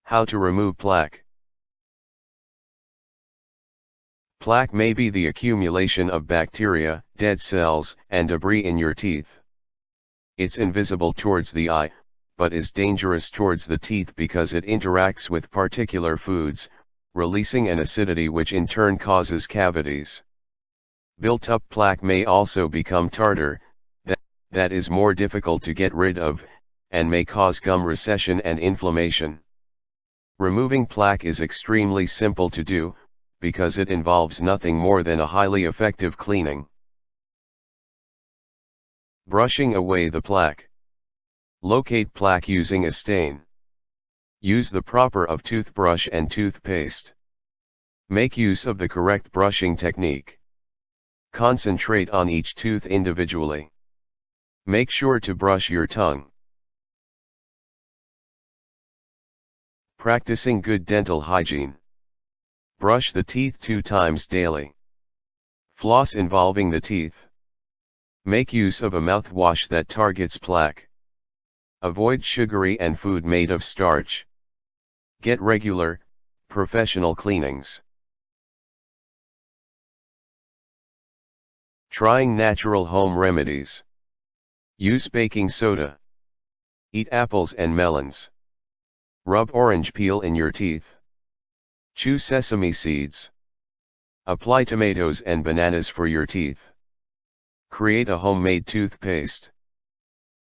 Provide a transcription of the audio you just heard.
How to remove plaque. Plaque may be the accumulation of bacteria, dead cells, and debris in your teeth. It's invisible towards the eye, but is dangerous towards the teeth because it interacts with particular foods, releasing an acidity which in turn causes cavities. Built-up plaque may also become tartar, that is more difficult to get rid of, and may cause gum recession and inflammation. Removing plaque is extremely simple to do, because it involves nothing more than a highly effective cleaning. Brushing away the plaque. Locate plaque using a stain. Use the proper of toothbrush and toothpaste. Make use of the correct brushing technique. Concentrate on each tooth individually. Make sure to brush your tongue. Practicing good dental hygiene. Brush the teeth 2 times daily. Floss involving the teeth. Make use of a mouthwash that targets plaque. Avoid sugary and food made of starch. Get regular, professional cleanings. Trying natural home remedies. Use baking soda. Eat apples and melons. Rub orange peel in your teeth. Chew sesame seeds. Apply tomatoes and bananas for your teeth. Create a homemade toothpaste.